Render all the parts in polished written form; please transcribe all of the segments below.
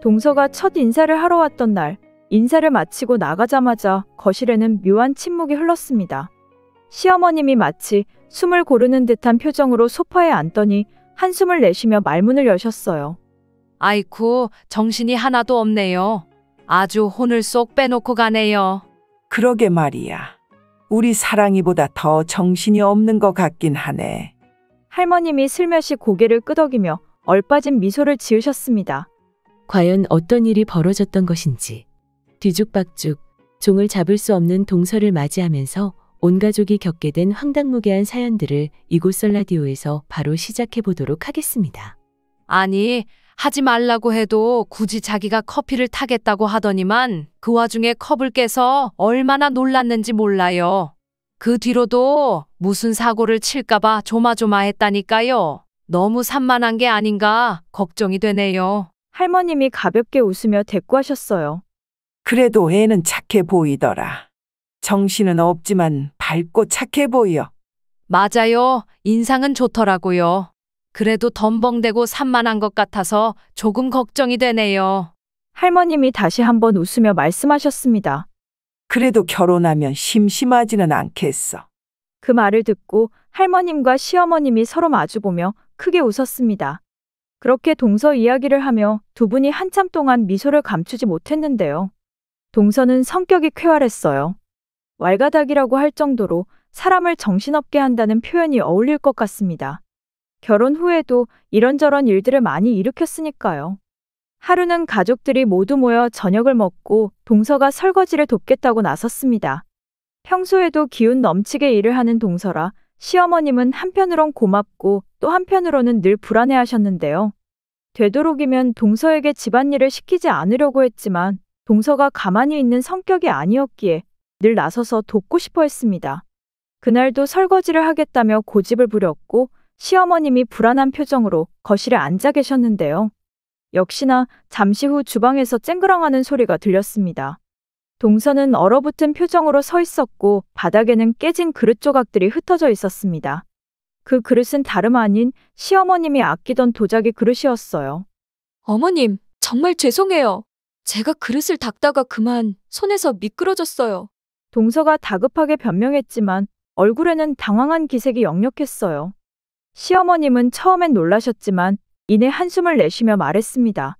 동서가 첫 인사를 하러 왔던 날, 인사를 마치고 나가자마자 거실에는 묘한 침묵이 흘렀습니다. 시어머님이 마치 숨을 고르는 듯한 표정으로 소파에 앉더니 한숨을 내쉬며 말문을 여셨어요. 아이쿠, 정신이 하나도 없네요. 아주 혼을 쏙 빼놓고 가네요. 그러게 말이야. 우리 사랑이보다 더 정신이 없는 것 같긴 하네. 할머님이 슬며시 고개를 끄덕이며 얼빠진 미소를 지으셨습니다. 과연 어떤 일이 벌어졌던 것인지. 뒤죽박죽 종을 잡을 수 없는 동서를 맞이하면서 온 가족이 겪게 된 황당무계한 사연들을 이곳 썰라디오에서 바로 시작해 보도록 하겠습니다. 아니, 하지 말라고 해도 굳이 자기가 커피를 타겠다고 하더니만 그 와중에 컵을 깨서 얼마나 놀랐는지 몰라요. 그 뒤로도 무슨 사고를 칠까봐 조마조마했다니까요. 너무 산만한 게 아닌가 걱정이 되네요. 할머님이 가볍게 웃으며 대꾸하셨어요. 그래도 애는 착해 보이더라. 정신은 없지만 밝고 착해 보여. 맞아요. 인상은 좋더라고요. 그래도 덤벙대고 산만한 것 같아서 조금 걱정이 되네요. 할머님이 다시 한번 웃으며 말씀하셨습니다. 그래도 결혼하면 심심하지는 않겠어. 그 말을 듣고 할머님과 시어머님이 서로 마주보며 크게 웃었습니다. 그렇게 동서 이야기를 하며 두 분이 한참 동안 미소를 감추지 못했는데요. 동서는 성격이 쾌활했어요. 왈가닥이라고 할 정도로 사람을 정신없게 한다는 표현이 어울릴 것 같습니다. 결혼 후에도 이런저런 일들을 많이 일으켰으니까요. 하루는 가족들이 모두 모여 저녁을 먹고 동서가 설거지를 돕겠다고 나섰습니다. 평소에도 기운 넘치게 일을 하는 동서라 시어머님은 한편으론 고맙고 또 한편으로는 늘 불안해하셨는데요. 되도록이면 동서에게 집안일을 시키지 않으려고 했지만 동서가 가만히 있는 성격이 아니었기에 늘 나서서 돕고 싶어 했습니다. 그날도 설거지를 하겠다며 고집을 부렸고 시어머님이 불안한 표정으로 거실에 앉아 계셨는데요. 역시나 잠시 후 주방에서 쨍그랑하는 소리가 들렸습니다. 동서는 얼어붙은 표정으로 서 있었고 바닥에는 깨진 그릇 조각들이 흩어져 있었습니다. 그 그릇은 다름 아닌 시어머님이 아끼던 도자기 그릇이었어요. 어머님, 정말 죄송해요. 제가 그릇을 닦다가 그만 손에서 미끄러졌어요. 동서가 다급하게 변명했지만 얼굴에는 당황한 기색이 역력했어요. 시어머님은 처음엔 놀라셨지만 이내 한숨을 내쉬며 말했습니다.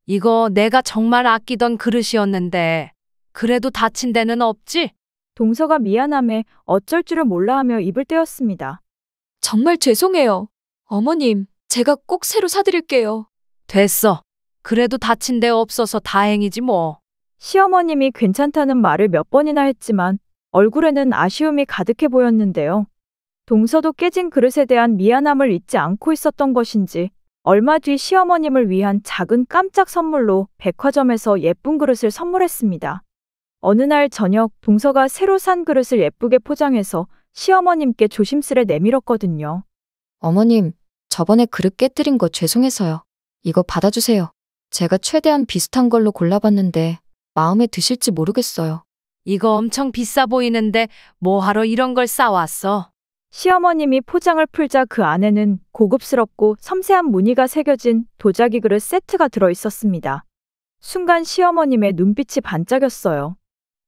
이거 내가 정말 아끼던 그릇이었는데 그래도 다친 데는 없지? 동서가 미안함에 어쩔 줄을 몰라 하며 입을 떼었습니다. 정말 죄송해요. 어머님, 제가 꼭 새로 사드릴게요. 됐어. 그래도 다친 데 없어서 다행이지 뭐. 시어머님이 괜찮다는 말을 몇 번이나 했지만 얼굴에는 아쉬움이 가득해 보였는데요. 동서도 깨진 그릇에 대한 미안함을 잊지 않고 있었던 것인지 얼마 뒤 시어머님을 위한 작은 깜짝 선물로 백화점에서 예쁜 그릇을 선물했습니다. 어느 날 저녁 동서가 새로 산 그릇을 예쁘게 포장해서 시어머님께 조심스레 내밀었거든요. 어머님, 저번에 그릇 깨뜨린 거 죄송해서요. 이거 받아주세요. 제가 최대한 비슷한 걸로 골라봤는데 마음에 드실지 모르겠어요. 이거 엄청 비싸 보이는데 뭐하러 이런 걸 싸왔어? 시어머님이 포장을 풀자 그 안에는 고급스럽고 섬세한 무늬가 새겨진 도자기 그릇 세트가 들어 있었습니다. 순간 시어머님의 눈빛이 반짝였어요.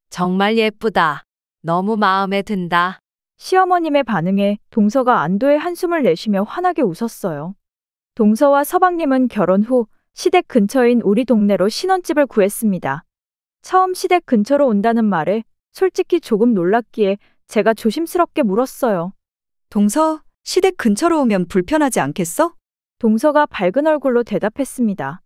정말 예쁘다. 너무 마음에 든다. 시어머님의 반응에 동서가 안도의 한숨을 내쉬며 환하게 웃었어요. 동서와 서방님은 결혼 후 시댁 근처인 우리 동네로 신혼집을 구했습니다. 처음 시댁 근처로 온다는 말에 솔직히 조금 놀랐기에 제가 조심스럽게 물었어요. 동서, 시댁 근처로 오면 불편하지 않겠어? 동서가 밝은 얼굴로 대답했습니다.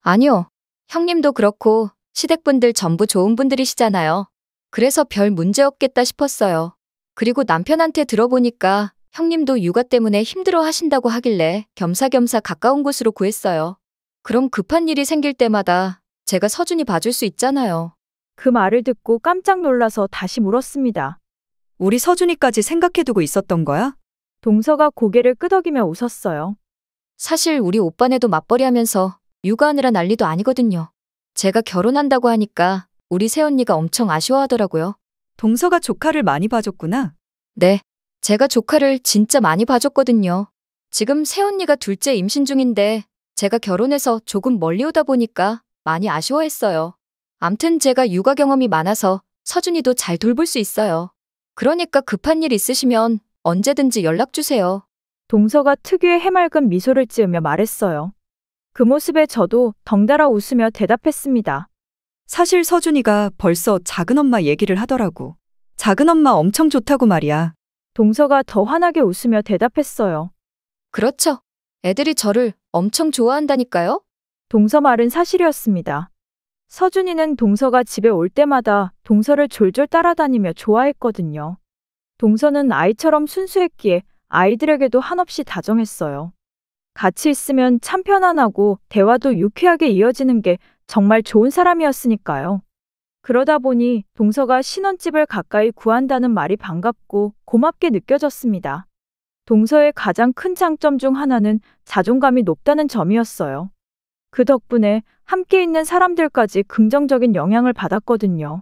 아니요. 형님도 그렇고 시댁분들 전부 좋은 분들이시잖아요. 그래서 별 문제 없겠다 싶었어요. 그리고 남편한테 들어보니까 형님도 육아 때문에 힘들어 하신다고 하길래 겸사겸사 가까운 곳으로 구했어요. 그럼 급한 일이 생길 때마다 제가 서준이 봐줄 수 있잖아요. 그 말을 듣고 깜짝 놀라서 다시 물었습니다. 우리 서준이까지 생각해두고 있었던 거야? 동서가 고개를 끄덕이며 웃었어요. 사실 우리 오빠네도 맞벌이 하면서 육아하느라 난리도 아니거든요. 제가 결혼한다고 하니까 우리 새언니가 엄청 아쉬워하더라고요. 동서가 조카를 많이 봐줬구나. 네, 제가 조카를 진짜 많이 봐줬거든요. 지금 새언니가 둘째 임신 중인데 제가 결혼해서 조금 멀리 오다 보니까 많이 아쉬워했어요. 암튼 제가 육아 경험이 많아서 서준이도 잘 돌볼 수 있어요. 그러니까 급한 일 있으시면 언제든지 연락 주세요. 동서가 특유의 해맑은 미소를 지으며 말했어요. 그 모습에 저도 덩달아 웃으며 대답했습니다. 사실 서준이가 벌써 작은엄마 얘기를 하더라고. 작은엄마 엄청 좋다고 말이야. 동서가 더 환하게 웃으며 대답했어요. 그렇죠. 애들이 저를 엄청 좋아한다니까요. 동서 말은 사실이었습니다. 서준이는 동서가 집에 올 때마다 동서를 졸졸 따라다니며 좋아했거든요. 동서는 아이처럼 순수했기에 아이들에게도 한없이 다정했어요. 같이 있으면 참 편안하고 대화도 유쾌하게 이어지는 게 정말 좋은 사람이었으니까요. 그러다 보니 동서가 신혼집을 가까이 구한다는 말이 반갑고 고맙게 느껴졌습니다. 동서의 가장 큰 장점 중 하나는 자존감이 높다는 점이었어요. 그 덕분에 함께 있는 사람들까지 긍정적인 영향을 받았거든요.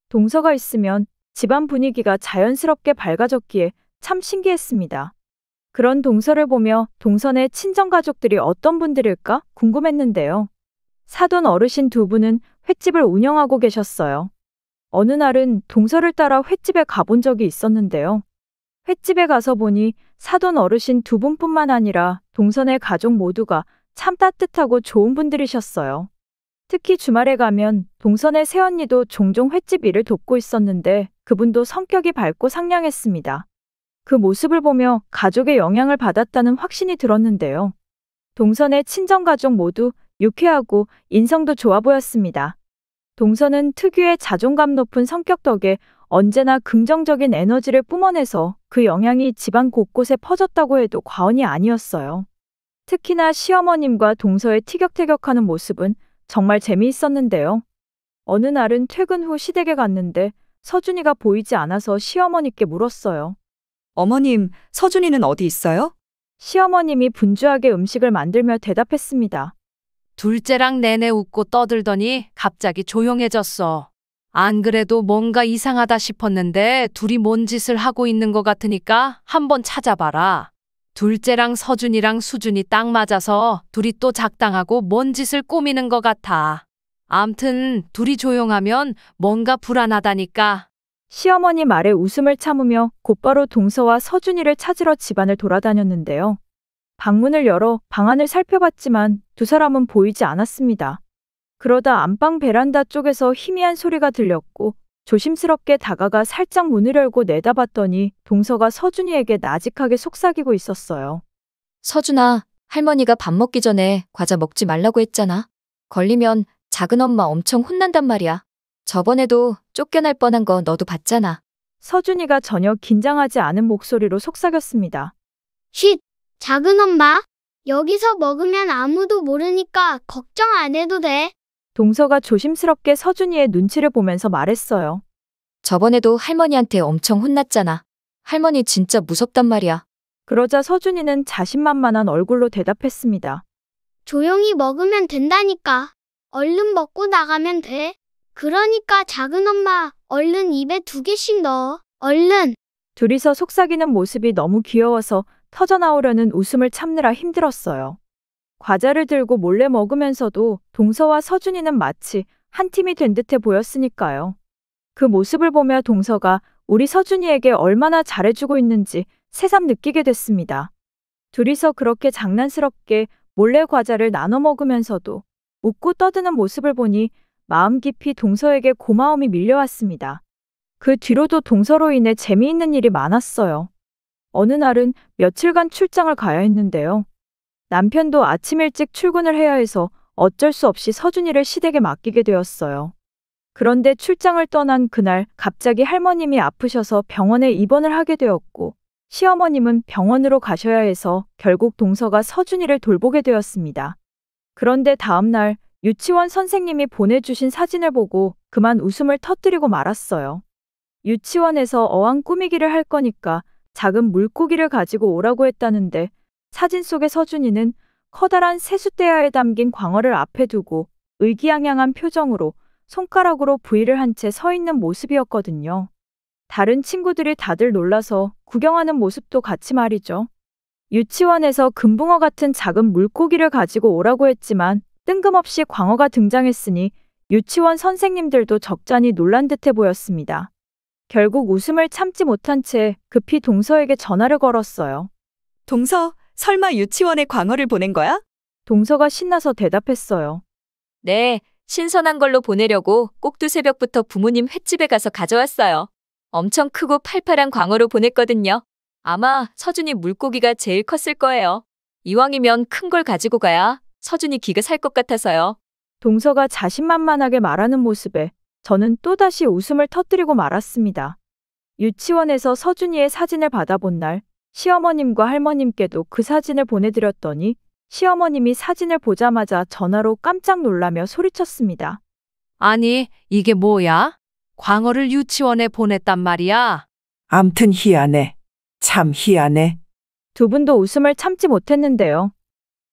동서가 있으면 집안 분위기가 자연스럽게 밝아졌기에 참 신기했습니다. 그런 동서를 보며 동서네 친정가족들이 어떤 분들일까 궁금했는데요. 사돈 어르신 두 분은 횟집을 운영하고 계셨어요. 어느 날은 동서를 따라 횟집에 가본 적이 있었는데요. 횟집에 가서 보니 사돈 어르신 두 분뿐만 아니라 동서네 가족 모두가 참 따뜻하고 좋은 분들이셨어요. 특히 주말에 가면 동서네 새언니도 종종 횟집 일을 돕고 있었는데 그분도 성격이 밝고 상냥했습니다. 그 모습을 보며 가족의 영향을 받았다는 확신이 들었는데요. 동서네 친정가족 모두 유쾌하고 인성도 좋아 보였습니다. 동서는 특유의 자존감 높은 성격 덕에 언제나 긍정적인 에너지를 뿜어내서 그 영향이 집안 곳곳에 퍼졌다고 해도 과언이 아니었어요. 특히나 시어머님과 동서의 티격태격하는 모습은 정말 재미있었는데요. 어느 날은 퇴근 후 시댁에 갔는데 서준이가 보이지 않아서 시어머니께 물었어요. 어머님, 서준이는 어디 있어요? 시어머님이 분주하게 음식을 만들며 대답했습니다. 둘째랑 내내 웃고 떠들더니 갑자기 조용해졌어. 안 그래도 뭔가 이상하다 싶었는데 둘이 뭔 짓을 하고 있는 것 같으니까 한번 찾아봐라. 둘째랑 서준이랑 수준이 딱 맞아서 둘이 또 작당하고 뭔 짓을 꾸미는 것 같아. 암튼 둘이 조용하면 뭔가 불안하다니까. 시어머니 말에 웃음을 참으며 곧바로 동서와 서준이를 찾으러 집안을 돌아다녔는데요. 방문을 열어 방안을 살펴봤지만 두 사람은 보이지 않았습니다. 그러다 안방 베란다 쪽에서 희미한 소리가 들렸고 조심스럽게 다가가 살짝 문을 열고 내다봤더니 동서가 서준이에게 나직하게 속삭이고 있었어요. 서준아, 할머니가 밥 먹기 전에 과자 먹지 말라고 했잖아. 걸리면 작은엄마 엄청 혼난단 말이야. 저번에도 쫓겨날 뻔한 거 너도 봤잖아. 서준이가 전혀 긴장하지 않은 목소리로 속삭였습니다. 쉿! 작은엄마, 여기서 먹으면 아무도 모르니까 걱정 안 해도 돼. 동서가 조심스럽게 서준이의 눈치를 보면서 말했어요. 저번에도 할머니한테 엄청 혼났잖아. 할머니 진짜 무섭단 말이야. 그러자 서준이는 자신만만한 얼굴로 대답했습니다. 조용히 먹으면 된다니까. 얼른 먹고 나가면 돼. 그러니까 작은엄마, 얼른 입에 2개씩 넣어. 얼른. 둘이서 속삭이는 모습이 너무 귀여워서 터져나오려는 웃음을 참느라 힘들었어요. 과자를 들고 몰래 먹으면서도 동서와 서준이는 마치 한 팀이 된 듯해 보였으니까요. 그 모습을 보며 동서가 우리 서준이에게 얼마나 잘해주고 있는지 새삼 느끼게 됐습니다. 둘이서 그렇게 장난스럽게 몰래 과자를 나눠 먹으면서도 웃고 떠드는 모습을 보니 마음 깊이 동서에게 고마움이 밀려왔습니다. 그 뒤로도 동서로 인해 재미있는 일이 많았어요. 어느 날은 며칠간 출장을 가야 했는데요. 남편도 아침 일찍 출근을 해야 해서 어쩔 수 없이 서준이를 시댁에 맡기게 되었어요. 그런데 출장을 떠난 그날 갑자기 할머님이 아프셔서 병원에 입원을 하게 되었고 시어머님은 병원으로 가셔야 해서 결국 동서가 서준이를 돌보게 되었습니다. 그런데 다음 날 유치원 선생님이 보내주신 사진을 보고 그만 웃음을 터뜨리고 말았어요. 유치원에서 어항 꾸미기를 할 거니까 작은 물고기를 가지고 오라고 했다는데 사진 속의 서준이는 커다란 세숫대야에 담긴 광어를 앞에 두고 의기양양한 표정으로 손가락으로 V를 한 채 서 있는 모습이었거든요. 다른 친구들이 다들 놀라서 구경하는 모습도 같이 말이죠. 유치원에서 금붕어 같은 작은 물고기를 가지고 오라고 했지만 뜬금없이 광어가 등장했으니 유치원 선생님들도 적잖이 놀란 듯해 보였습니다. 결국 웃음을 참지 못한 채 급히 동서에게 전화를 걸었어요. 동서, 설마 유치원에 광어를 보낸 거야? 동서가 신나서 대답했어요. 네, 신선한 걸로 보내려고 꼭두 새벽부터 부모님 횟집에 가서 가져왔어요. 엄청 크고 팔팔한 광어로 보냈거든요. 아마 서준이 물고기가 제일 컸을 거예요. 이왕이면 큰 걸 가지고 가야 서준이 기가 살 것 같아서요. 동서가 자신만만하게 말하는 모습에 저는 또다시 웃음을 터뜨리고 말았습니다. 유치원에서 서준이의 사진을 받아본 날 시어머님과 할머님께도 그 사진을 보내드렸더니 시어머님이 사진을 보자마자 전화로 깜짝 놀라며 소리쳤습니다. 아니, 이게 뭐야? 광어를 유치원에 보냈단 말이야? 암튼 희한해. 참 희한해. 두 분도 웃음을 참지 못했는데요.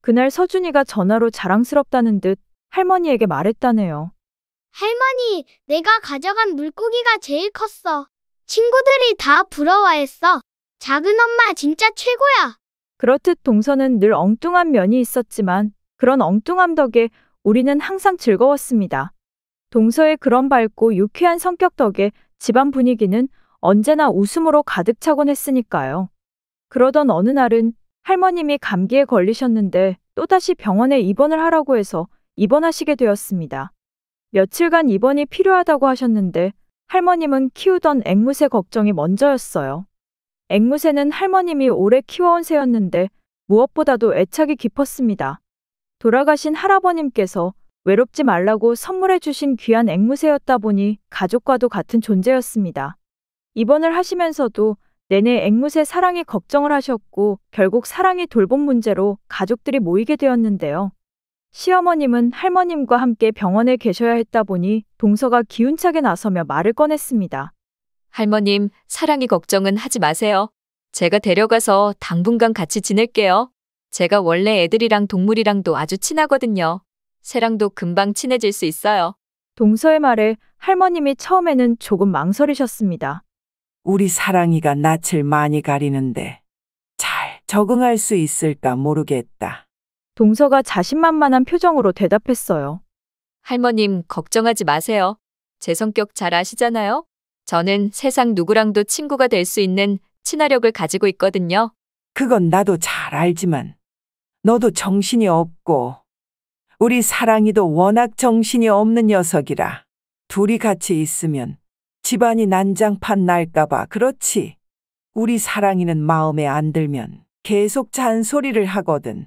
그날 서준이가 전화로 자랑스럽다는 듯 할머니에게 말했다네요. 할머니, 내가 가져간 물고기가 제일 컸어. 친구들이 다 부러워했어. 작은 엄마 진짜 최고야. 그렇듯 동서는 늘 엉뚱한 면이 있었지만 그런 엉뚱함 덕에 우리는 항상 즐거웠습니다. 동서의 그런 밝고 유쾌한 성격 덕에 집안 분위기는 언제나 웃음으로 가득 차곤 했으니까요. 그러던 어느 날은 할머님이 감기에 걸리셨는데 또다시 병원에 입원을 하라고 해서 입원하시게 되었습니다. 며칠간 입원이 필요하다고 하셨는데 할머님은 키우던 앵무새 걱정이 먼저였어요. 앵무새는 할머님이 오래 키워온 새였는데 무엇보다도 애착이 깊었습니다. 돌아가신 할아버님께서 외롭지 말라고 선물해 주신 귀한 앵무새였다 보니 가족과도 같은 존재였습니다. 입원을 하시면서도 내내 앵무새 사랑이 걱정을 하셨고 결국 사랑이 돌봄 문제로 가족들이 모이게 되었는데요. 시어머님은 할머님과 함께 병원에 계셔야 했다 보니 동서가 기운차게 나서며 말을 꺼냈습니다. 할머님, 사랑이 걱정은 하지 마세요. 제가 데려가서 당분간 같이 지낼게요. 제가 원래 애들이랑 동물이랑도 아주 친하거든요. 새랑도 금방 친해질 수 있어요. 동서의 말에 할머님이 처음에는 조금 망설이셨습니다. 우리 사랑이가 낯을 많이 가리는데 잘 적응할 수 있을까 모르겠다. 동서가 자신만만한 표정으로 대답했어요. 할머님, 걱정하지 마세요. 제 성격 잘 아시잖아요? 저는 세상 누구랑도 친구가 될 수 있는 친화력을 가지고 있거든요. 그건 나도 잘 알지만 너도 정신이 없고 우리 사랑이도 워낙 정신이 없는 녀석이라 둘이 같이 있으면 집안이 난장판 날까봐 그렇지. 우리 사랑이는 마음에 안 들면 계속 잔소리를 하거든.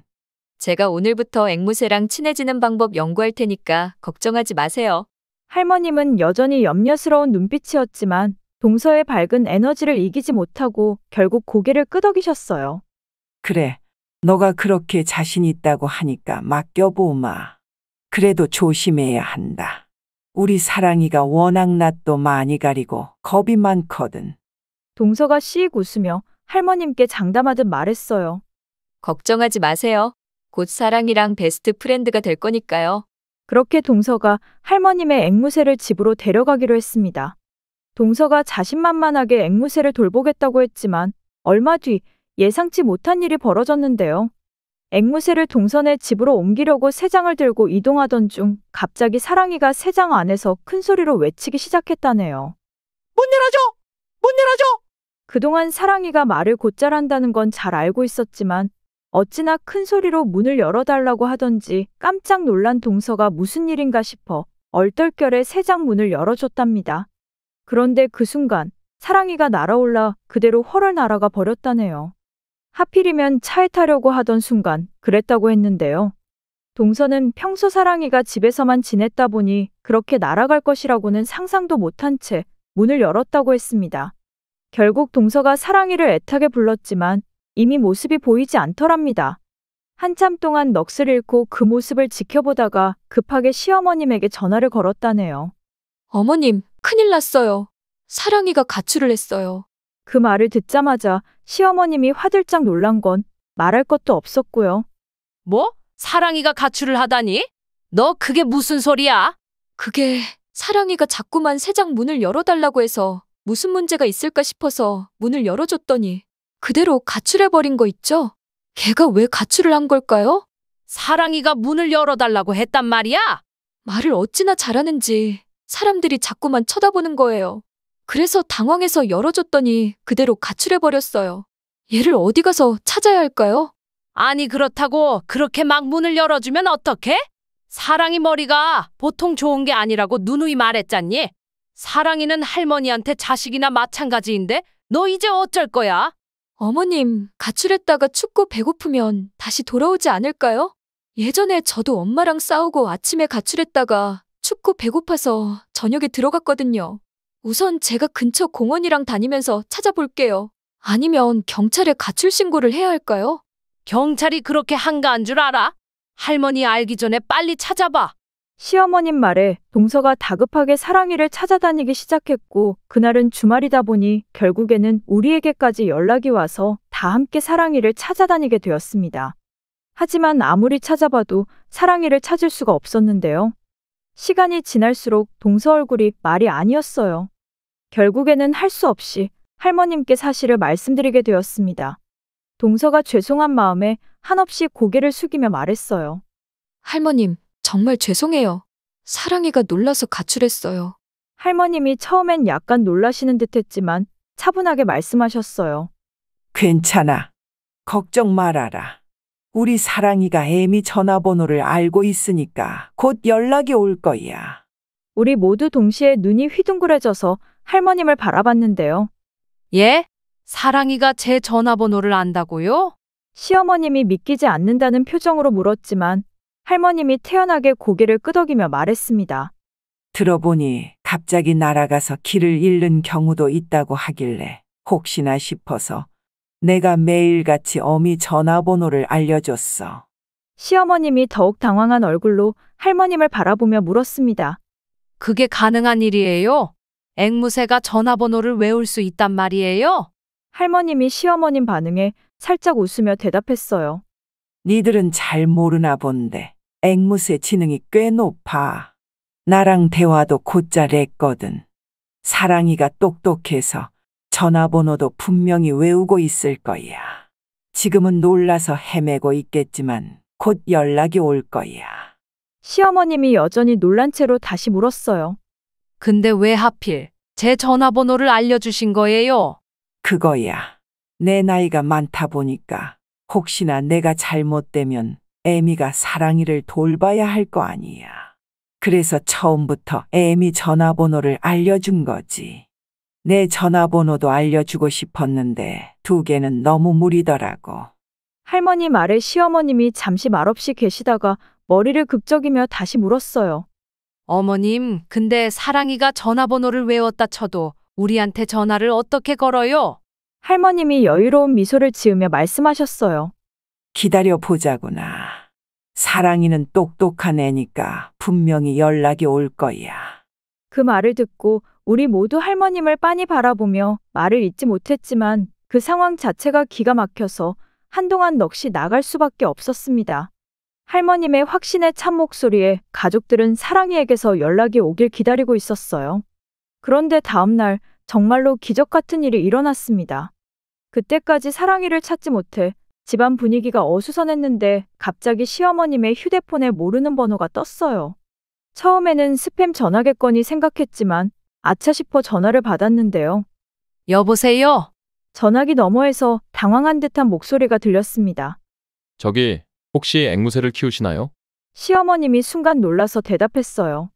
제가 오늘부터 앵무새랑 친해지는 방법 연구할 테니까 걱정하지 마세요. 할머님은 여전히 염려스러운 눈빛이었지만 동서의 밝은 에너지를 이기지 못하고 결국 고개를 끄덕이셨어요. 그래, 너가 그렇게 자신 있다고 하니까 맡겨보마. 그래도 조심해야 한다. 우리 사랑이가 워낙 낯도 많이 가리고 겁이 많거든. 동서가 씩 웃으며 할머님께 장담하듯 말했어요. 걱정하지 마세요. 곧 사랑이랑 베스트 프렌드가 될 거니까요. 그렇게 동서가 할머님의 앵무새를 집으로 데려가기로 했습니다. 동서가 자신만만하게 앵무새를 돌보겠다고 했지만 얼마 뒤 예상치 못한 일이 벌어졌는데요. 앵무새를 동선의 집으로 옮기려고 새장을 들고 이동하던 중 갑자기 사랑이가 새장 안에서 큰 소리로 외치기 시작했다네요. 문 열어줘! 문 열어줘! 그동안 사랑이가 말을 곧잘 한다는 건 잘 알고 있었지만 어찌나 큰 소리로 문을 열어달라고 하던지 깜짝 놀란 동서가 무슨 일인가 싶어 얼떨결에 새장 문을 열어줬답니다. 그런데 그 순간 사랑이가 날아올라 그대로 헐헐 날아가 버렸다네요. 하필이면 차에 타려고 하던 순간 그랬다고 했는데요. 동서는 평소 사랑이가 집에서만 지냈다 보니 그렇게 날아갈 것이라고는 상상도 못한 채 문을 열었다고 했습니다. 결국 동서가 사랑이를 애타게 불렀지만 이미 모습이 보이지 않더랍니다. 한참 동안 넋을 잃고 그 모습을 지켜보다가 급하게 시어머님에게 전화를 걸었다네요. 어머님, 큰일 났어요. 사랑이가 가출을 했어요. 그 말을 듣자마자 시어머님이 화들짝 놀란 건 말할 것도 없었고요. 뭐? 사랑이가 가출을 하다니? 너 그게 무슨 소리야? 그게 사랑이가 자꾸만 새장 문을 열어달라고 해서 무슨 문제가 있을까 싶어서 문을 열어줬더니 그대로 가출해버린 거 있죠? 걔가 왜 가출을 한 걸까요? 사랑이가 문을 열어달라고 했단 말이야? 말을 어찌나 잘하는지 사람들이 자꾸만 쳐다보는 거예요. 그래서 당황해서 열어줬더니 그대로 가출해버렸어요. 얘를 어디 가서 찾아야 할까요? 아니 그렇다고 그렇게 막 문을 열어주면 어떡해? 사랑이 머리가 보통 좋은 게 아니라고 누누이 말했잖니? 사랑이는 할머니한테 자식이나 마찬가지인데 너 이제 어쩔 거야? 어머님, 가출했다가 춥고 배고프면 다시 돌아오지 않을까요? 예전에 저도 엄마랑 싸우고 아침에 가출했다가 춥고 배고파서 저녁에 들어갔거든요. 우선 제가 근처 공원이랑 다니면서 찾아볼게요. 아니면 경찰에 가출 신고를 해야 할까요? 경찰이 그렇게 한가한 줄 알아? 할머니 알기 전에 빨리 찾아봐. 시어머님 말에 동서가 다급하게 사랑이를 찾아다니기 시작했고, 그날은 주말이다 보니 결국에는 우리에게까지 연락이 와서 다 함께 사랑이를 찾아다니게 되었습니다. 하지만 아무리 찾아봐도 사랑이를 찾을 수가 없었는데요. 시간이 지날수록 동서 얼굴이 말이 아니었어요. 결국에는 할 수 없이 할머님께 사실을 말씀드리게 되었습니다. 동서가 죄송한 마음에 한없이 고개를 숙이며 말했어요. 할머님, 정말 죄송해요. 사랑이가 놀라서 가출했어요. 할머님이 처음엔 약간 놀라시는 듯했지만 차분하게 말씀하셨어요. 괜찮아. 걱정 말아라. 우리 사랑이가 애미 전화번호를 알고 있으니까 곧 연락이 올 거야. 우리 모두 동시에 눈이 휘둥그레져서 할머님을 바라봤는데요. 예? 사랑이가 제 전화번호를 안다고요? 시어머님이 믿기지 않는다는 표정으로 물었지만 할머님이 태연하게 고개를 끄덕이며 말했습니다. 들어보니 갑자기 날아가서 길을 잃는 경우도 있다고 하길래 혹시나 싶어서 내가 매일같이 어미 전화번호를 알려줬어. 시어머님이 더욱 당황한 얼굴로 할머님을 바라보며 물었습니다. 그게 가능한 일이에요? 앵무새가 전화번호를 외울 수 있단 말이에요? 할머님이 시어머님 반응에 살짝 웃으며 대답했어요. 니들은 잘 모르나 본데 앵무새 지능이 꽤 높아. 나랑 대화도 곧잘 했거든. 사랑이가 똑똑해서 전화번호도 분명히 외우고 있을 거야. 지금은 놀라서 헤매고 있겠지만 곧 연락이 올 거야. 시어머님이 여전히 놀란 채로 다시 물었어요. 근데 왜 하필 제 전화번호를 알려주신 거예요? 그거야. 내 나이가 많다 보니까 혹시나 내가 잘못되면 애미가 사랑이를 돌봐야 할 거 아니야. 그래서 처음부터 애미 전화번호를 알려준 거지. 내 전화번호도 알려주고 싶었는데 2개는 너무 무리더라고. 할머니 말에 시어머님이 잠시 말없이 계시다가 머리를 극적이며 다시 물었어요. 어머님, 근데 사랑이가 전화번호를 외웠다 쳐도 우리한테 전화를 어떻게 걸어요? 할머님이 여유로운 미소를 지으며 말씀하셨어요. 기다려 보자구나. 사랑이는 똑똑한 애니까 분명히 연락이 올 거야. 그 말을 듣고 우리 모두 할머님을 빤히 바라보며 말을 잇지 못했지만 그 상황 자체가 기가 막혀서 한동안 넋이 나갈 수밖에 없었습니다. 할머님의 확신에 찬 목소리에 가족들은 사랑이에게서 연락이 오길 기다리고 있었어요. 그런데 다음 날 정말로 기적 같은 일이 일어났습니다. 그때까지 사랑이를 찾지 못해 집안 분위기가 어수선했는데 갑자기 시어머님의 휴대폰에 모르는 번호가 떴어요. 처음에는 스팸 전화겠거니 생각했지만 아차 싶어 전화를 받았는데요. 여보세요? 전화기 너머에서 당황한 듯한 목소리가 들렸습니다. 저기, 혹시 앵무새를 키우시나요? 시어머님이 순간 놀라서 대답했어요.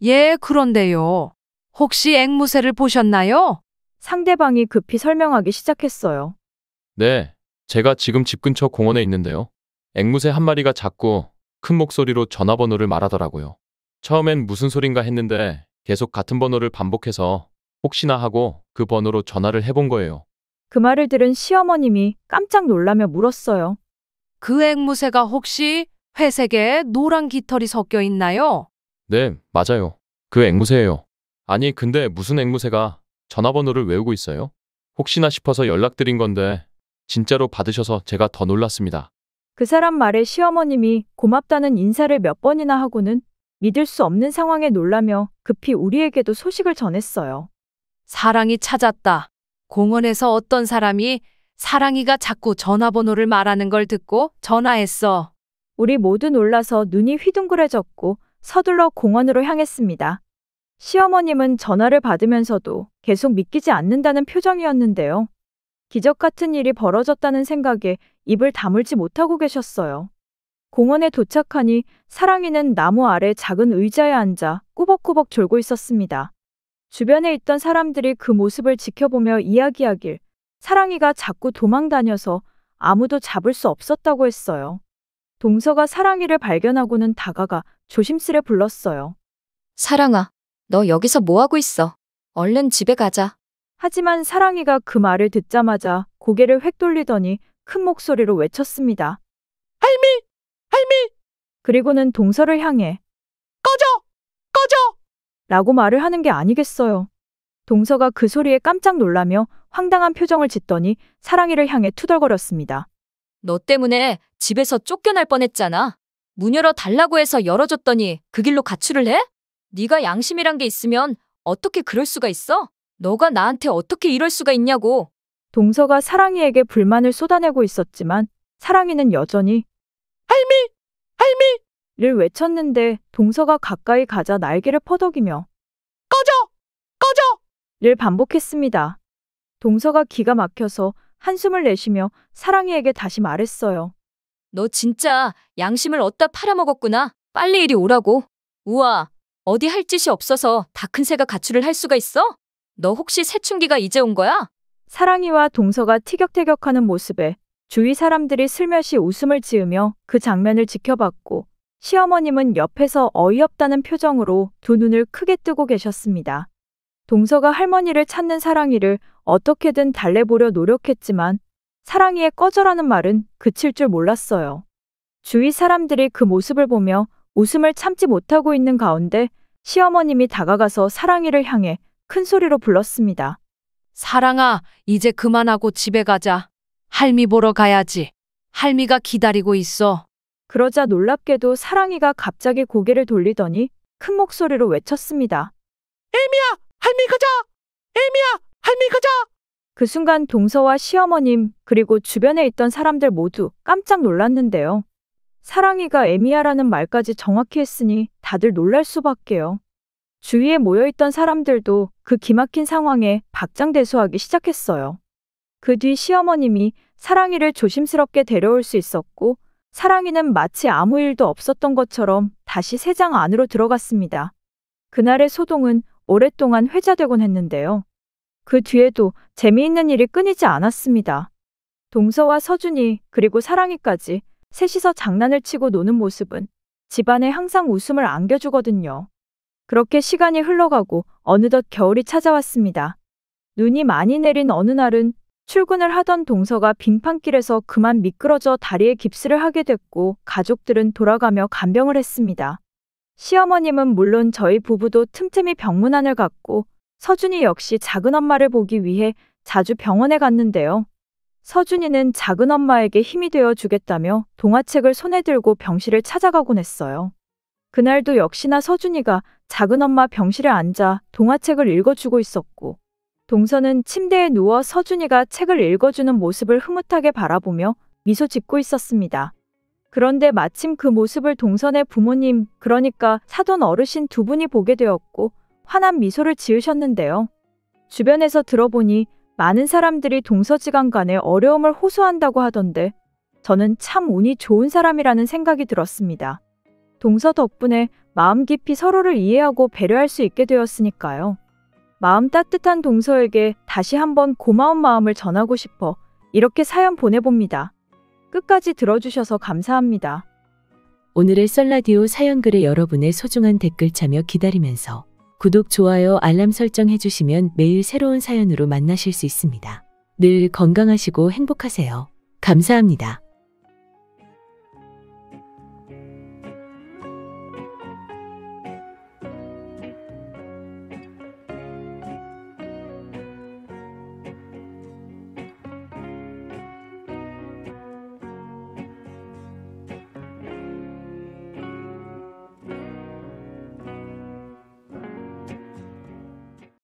예, 그런데요. 혹시 앵무새를 보셨나요? 상대방이 급히 설명하기 시작했어요. 네, 제가 지금 집 근처 공원에 있는데요. 앵무새 한 마리가 자꾸 큰 목소리로 전화번호를 말하더라고요. 처음엔 무슨 소린가 했는데 계속 같은 번호를 반복해서 혹시나 하고 그 번호로 전화를 해본 거예요. 그 말을 들은 시어머님이 깜짝 놀라며 물었어요. 그 앵무새가 혹시 회색에 노란 깃털이 섞여 있나요? 네, 맞아요. 그 앵무새예요. 아니, 근데 무슨 앵무새가 전화번호를 외우고 있어요? 혹시나 싶어서 연락드린 건데 진짜로 받으셔서 제가 더 놀랐습니다. 그 사람 말에 시어머님이 고맙다는 인사를 몇 번이나 하고는 믿을 수 없는 상황에 놀라며 급히 우리에게도 소식을 전했어요. 사랑이 찾았다. 공원에서 어떤 사람이 사랑이가 자꾸 전화번호를 말하는 걸 듣고 전화했어. 우리 모두 놀라서 눈이 휘둥그레졌고 서둘러 공원으로 향했습니다. 시어머님은 전화를 받으면서도 계속 믿기지 않는다는 표정이었는데요. 기적 같은 일이 벌어졌다는 생각에 입을 다물지 못하고 계셨어요. 공원에 도착하니 사랑이는 나무 아래 작은 의자에 앉아 꾸벅꾸벅 졸고 있었습니다. 주변에 있던 사람들이 그 모습을 지켜보며 이야기하길 사랑이가 자꾸 도망다녀서 아무도 잡을 수 없었다고 했어요. 동서가 사랑이를 발견하고는 다가가 조심스레 불렀어요. 사랑아, 너 여기서 뭐 하고 있어? 얼른 집에 가자. 하지만 사랑이가 그 말을 듣자마자 고개를 획 돌리더니 큰 목소리로 외쳤습니다. 할미! 할미! 그리고는 동서를 향해 꺼져! 꺼져! 라고 말을 하는 게 아니겠어요. 동서가 그 소리에 깜짝 놀라며 황당한 표정을 짓더니 사랑이를 향해 투덜거렸습니다. 너 때문에 집에서 쫓겨날 뻔했잖아. 문 열어 달라고 해서 열어줬더니 그 길로 가출을 해? 네가 양심이란 게 있으면 어떻게 그럴 수가 있어? 너가 나한테 어떻게 이럴 수가 있냐고. 동서가 사랑이에게 불만을 쏟아내고 있었지만 사랑이는 여전히 할미! 할미!를 외쳤는데 동서가 가까이 가자 날개를 퍼덕이며 꺼져! 꺼져! 를 반복했습니다. 동서가 기가 막혀서 한숨을 내쉬며 사랑이에게 다시 말했어요. 너 진짜 양심을 어디다 팔아먹었구나. 빨리 이리 오라고. 우와, 어디 할 짓이 없어서 다 큰 새가 가출을 할 수가 있어? 너 혹시 새충기가 이제 온 거야? 사랑이와 동서가 티격태격하는 모습에 주위 사람들이 슬며시 웃음을 지으며 그 장면을 지켜봤고 시어머님은 옆에서 어이없다는 표정으로 두 눈을 크게 뜨고 계셨습니다. 동서가 할머니를 찾는 사랑이를 어떻게든 달래보려 노력했지만 사랑이의 꺼져라는 말은 그칠 줄 몰랐어요. 주위 사람들이 그 모습을 보며 웃음을 참지 못하고 있는 가운데 시어머님이 다가가서 사랑이를 향해 큰 소리로 불렀습니다. 사랑아, 이제 그만하고 집에 가자. 할미 보러 가야지. 할미가 기다리고 있어. 그러자 놀랍게도 사랑이가 갑자기 고개를 돌리더니 큰 목소리로 외쳤습니다. 애미야! 할미 가자! 애미야! 할미 가자! 그 순간 동서와 시어머님 그리고 주변에 있던 사람들 모두 깜짝 놀랐는데요. 사랑이가 애미야라는 말까지 정확히 했으니 다들 놀랄 수밖에요. 주위에 모여있던 사람들도 그 기막힌 상황에 박장대소하기 시작했어요. 그 뒤 시어머님이 사랑이를 조심스럽게 데려올 수 있었고 사랑이는 마치 아무 일도 없었던 것처럼 다시 새장 안으로 들어갔습니다. 그날의 소동은 오랫동안 회자되곤 했는데요. 그 뒤에도 재미있는 일이 끊이지 않았습니다. 동서와 서준이 그리고 사랑이까지 셋이서 장난을 치고 노는 모습은 집안에 항상 웃음을 안겨주거든요. 그렇게 시간이 흘러가고 어느덧 겨울이 찾아왔습니다. 눈이 많이 내린 어느 날은 출근을 하던 동서가 빙판길에서 그만 미끄러져 다리에 깁스를 하게 됐고 가족들은 돌아가며 간병을 했습니다. 시어머님은 물론 저희 부부도 틈틈이 병문안을 갔고 서준이 역시 작은 엄마를 보기 위해 자주 병원에 갔는데요. 서준이는 작은 엄마에게 힘이 되어 주겠다며 동화책을 손에 들고 병실을 찾아가곤 했어요. 그날도 역시나 서준이가 작은 엄마 병실에 앉아 동화책을 읽어주고 있었고 동서는 침대에 누워 서준이가 책을 읽어주는 모습을 흐뭇하게 바라보며 미소 짓고 있었습니다. 그런데 마침 그 모습을 동선의 부모님, 그러니까 사돈 어르신 두 분이 보게 되었고 환한 미소를 지으셨는데요. 주변에서 들어보니 많은 사람들이 동서지간 간의 어려움을 호소한다고 하던데 저는 참 운이 좋은 사람이라는 생각이 들었습니다. 동서 덕분에 마음 깊이 서로를 이해하고 배려할 수 있게 되었으니까요. 마음 따뜻한 동서에게 다시 한번 고마운 마음을 전하고 싶어 이렇게 사연 보내봅니다. 끝까지 들어주셔서 감사합니다. 오늘의 썰라디오 사연글에 여러분의 소중한 댓글 참여 기다리면서 구독, 좋아요, 알람 설정 해주시면 매일 새로운 사연으로 만나실 수 있습니다. 늘 건강하시고 행복하세요. 감사합니다.